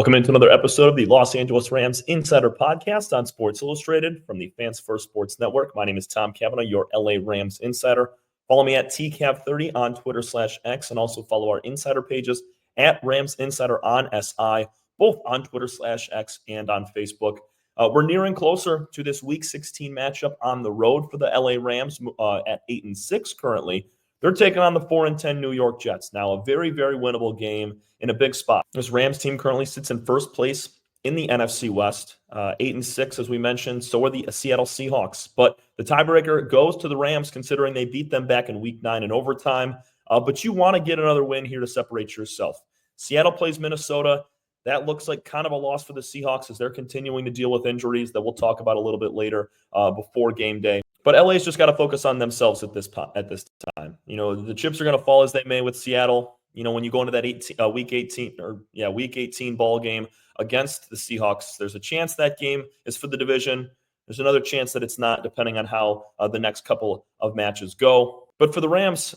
Welcome into another episode of the Los Angeles Rams Insider Podcast on Sports Illustrated from the Fans First Sports Network. My name is Tom Cavanaugh, your LA Rams insider. Follow me at TCAV30 on Twitter/X, and also follow our insider pages at Rams Insider on SI, both on Twitter/X and on Facebook. We're nearing closer to this Week 16 matchup on the road for the LA Rams at 8-6 currently. They're taking on the 4-10 New York Jets. Now, a very, very winnable game in a big spot. This Rams team currently sits in first place in the NFC West, 8-6, as we mentioned. So are the Seattle Seahawks. But the tiebreaker goes to the Rams, considering they beat them back in Week 9 in overtime. But you want to get another win here to separate yourself. Seattle plays Minnesota. That looks like kind of a loss for the Seahawks as they're continuing to deal with injuries that we'll talk about a little bit later before game day. But LA's just got to focus on themselves at this time. You know, the chips are going to fall as they may with Seattle. You know, when you go into that Week 18 ball game against the Seahawks, there's a chance that game is for the division. There's another chance that it's not, depending on how the next couple of matches go. But for the Rams,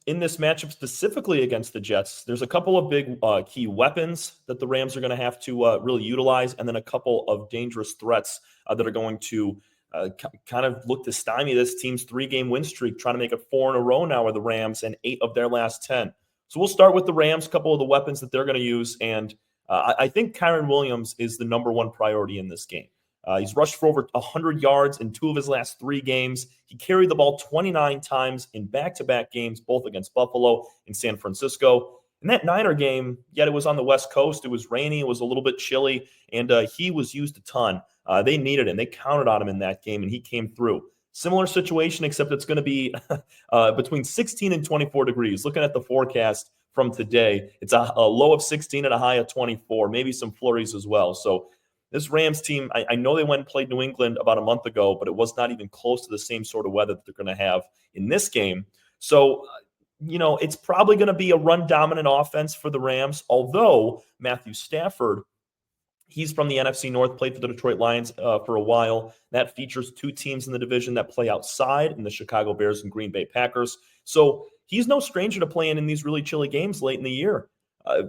in this matchup specifically against the Jets, there's a couple of big key weapons that the Rams are going to have to really utilize, and then a couple of dangerous threats that are going to kind of look to stymie this team's 3-game win streak, trying to make it 4 in a row now with the Rams and 8 of their last 10. So we'll start with the Rams, a couple of the weapons that they're going to use, and I think Kyren Williams is the number one priority in this game. He's rushed for over 100 yards in 2 of his last 3 games. He carried the ball 29 times in back-to-back games, both against Buffalo and San Francisco. In that Niner game, yet it was on the West Coast. It was rainy. It was a little bit chilly, and he was used a ton. They needed him. They counted on him in that game, and he came through. Similar situation, except it's going to be between 16 and 24 degrees. Looking at the forecast from today, it's a low of 16 and a high of 24, maybe some flurries as well. So this Rams team, I know they went and played New England about a month ago, but it was not even close to the same sort of weather that they're going to have in this game. So, you know, it's probably going to be a run-dominant offense for the Rams, although Matthew Stafford, he's from the NFC North, played for the Detroit Lions for a while. That features 2 teams in the division that play outside, in the Chicago Bears and Green Bay Packers. So he's no stranger to playing in these really chilly games late in the year.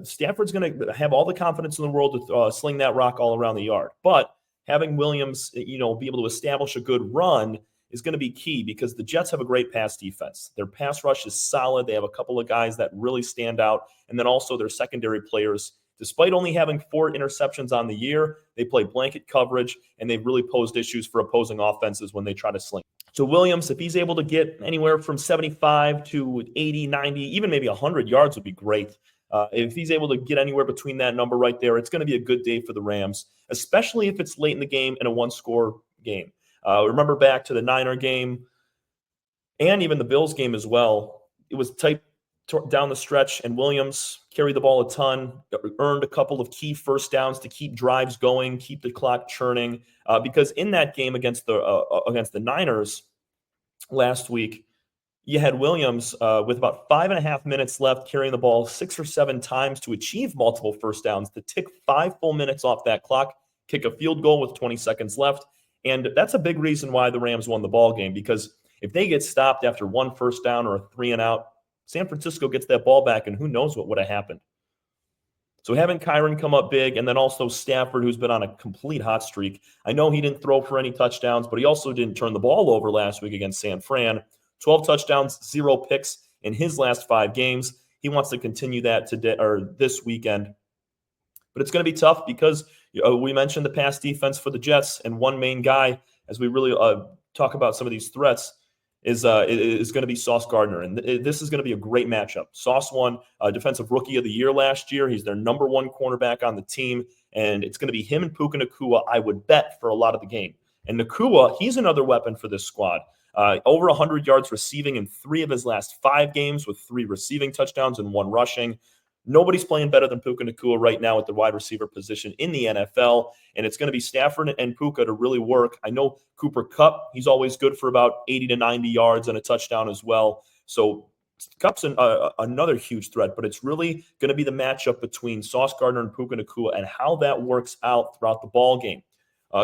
Stafford's going to have all the confidence in the world to sling that rock all around the yard. But having Williams, you know, be able to establish a good run is going to be key, because the Jets have a great pass defense. Their pass rush is solid. They have a couple of guys that really stand out. And then also their secondary players, despite only having 4 interceptions on the year, they play blanket coverage, and they've really posed issues for opposing offenses when they try to sling. So Williams, if he's able to get anywhere from 75 to 80, 90, even maybe 100 yards would be great. If he's able to get anywhere between that number right there, it's going to be a good day for the Rams, especially if it's late in the game in a 1-score game. Remember back to the Niner game and even the Bills game as well. It was tight down the stretch, and Williams carried the ball a ton, earned a couple of key first downs to keep drives going, keep the clock churning. Because in that game against the Niners last week, you had Williams with about 5.5 minutes left, carrying the ball 6 or 7 times to achieve multiple first downs, to tick 5 full minutes off that clock, kick a field goal with 20 seconds left. And that's a big reason why the Rams won the ball game, because if they get stopped after 1 first down or a 3-and-out, San Francisco gets that ball back, and who knows what would have happened. So having Kyren come up big, and then also Stafford, who's been on a complete hot streak. I know he didn't throw for any touchdowns, but he also didn't turn the ball over last week against San Fran. 12 touchdowns, 0 picks in his last 5 games. He wants to continue that today or this weekend. But it's going to be tough because we mentioned the pass defense for the Jets, and one main guy, as we really talk about some of these threats, is going to be Sauce Gardner. And this is going to be a great matchup. Sauce won Defensive Rookie of the Year last year. He's their number 1 cornerback on the team, and it's going to be him and Puka Nacua, I would bet, for a lot of the game. And Nacua, he's another weapon for this squad. Over 100 yards receiving in 3 of his last 5 games, with 3 receiving touchdowns and 1 rushing. Nobody's playing better than Puka Nacua right now at the wide receiver position in the NFL, and it's going to be Stafford and Puka to really work. I know Cooper Kupp, he's always good for about 80 to 90 yards and a touchdown as well. So Kupp's another huge threat, but it's really going to be the matchup between Sauce Gardner and Puka Nacua and how that works out throughout the ball game.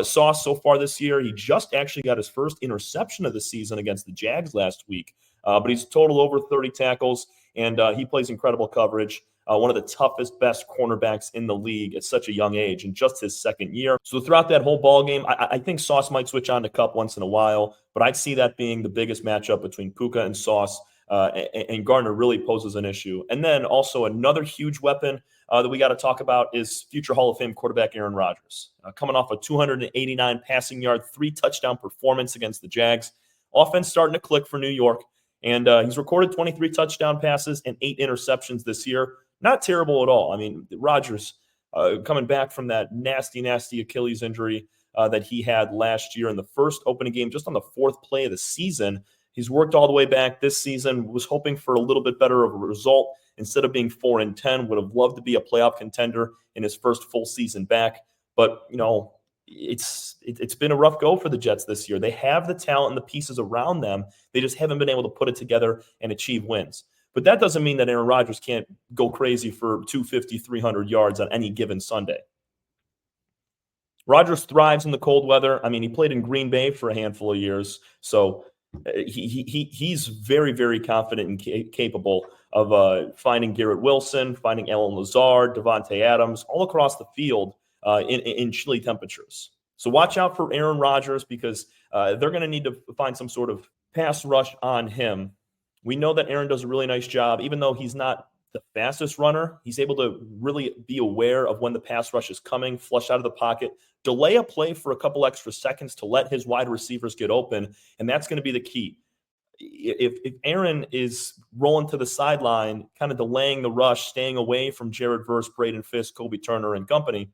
Sauce, so far this year, he just actually got his first interception of the season against the Jags last week, but he's total over 30 tackles, and he plays incredible coverage. one of the toughest, best cornerbacks in the league at such a young age in just his second year. So throughout that whole ball game, I think Sauce might switch on to Kupp once in a while, but I'd see that being the biggest matchup between Puka and Sauce. And Gardner really poses an issue. And then also another huge weapon that we got to talk about is future Hall of Fame quarterback Aaron Rodgers, coming off a 289 passing yard, 3-touchdown performance against the Jags. Offense starting to click for New York, and he's recorded 23 touchdown passes and 8 interceptions this year. Not terrible at all. I mean, Rodgers coming back from that nasty Achilles injury that he had last year in the first opening game, just on the 4th play of the season. He's worked all the way back this season, was hoping for a little bit better of a result. Instead of being 4-10, would have loved to be a playoff contender in his first full season back. But, you know, it's been a rough go for the Jets this year. They have the talent and the pieces around them. They just haven't been able to put it together and achieve wins. But that doesn't mean that Aaron Rodgers can't go crazy for 250, 300 yards on any given Sunday. Rodgers thrives in the cold weather. I mean, he played in Green Bay for a handful of years, so he's very, very confident and capable of finding Garrett Wilson, finding Allen Lazard, Devontae Adams, all across the field in chilly temperatures. So watch out for Aaron Rodgers because they're going to need to find some sort of pass rush on him. We know that Aaron does a really nice job, even though he's not the fastest runner. He's able to really be aware of when the pass rush is coming, flush out of the pocket, delay a play for a couple extra seconds to let his wide receivers get open, and that's going to be the key. If Aaron is rolling to the sideline, kind of delaying the rush, staying away from Jared Verse, Braden Fisk, Kobe Turner, and company,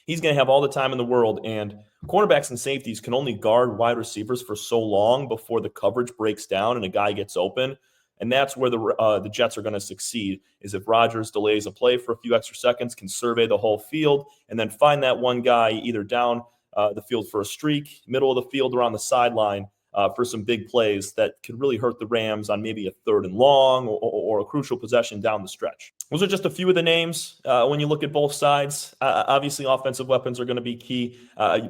he's going to have all the time in the world, and cornerbacks and safeties can only guard wide receivers for so long before the coverage breaks down and a guy gets open. And that's where the Jets are going to succeed, is if Rodgers delays a play for a few extra seconds, can survey the whole field, and then find that one guy either down the field for a streak, middle of the field, or on the sideline for some big plays that could really hurt the Rams on maybe a 3rd and long or a crucial possession down the stretch. Those are just a few of the names. When you look at both sides, obviously offensive weapons are going to be key.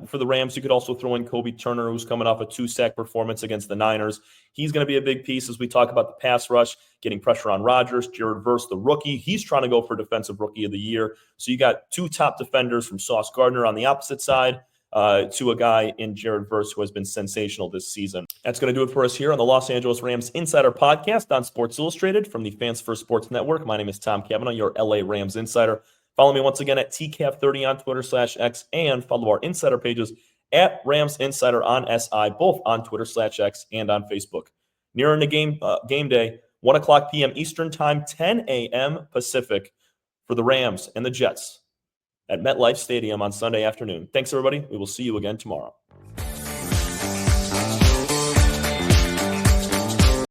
For the Rams, you could also throw in Kobe Turner, who's coming off a 2-sack performance against the Niners. He's going to be a big piece as we talk about the pass rush, getting pressure on Rodgers. Jared Verse, the rookie, he's trying to go for Defensive Rookie of the Year. So you got 2 top defenders from Sauce Gardner on the opposite side, to a guy in Jared Verse who has been sensational this season. That's going to do it for us here on the Los Angeles Rams Insider Podcast on Sports Illustrated from the Fans First Sports Network. My name is Tom Cavanaugh, your LA Rams Insider. Follow me once again at TCAV30 on Twitter/X, and follow our insider pages at Rams Insider on SI, both on Twitter/X and on Facebook. Nearing the game day, 1 o'clock p.m. Eastern Time, 10 a.m. Pacific for the Rams and the Jets at MetLife Stadium on Sunday afternoon. Thanks, everybody. We will see you again tomorrow.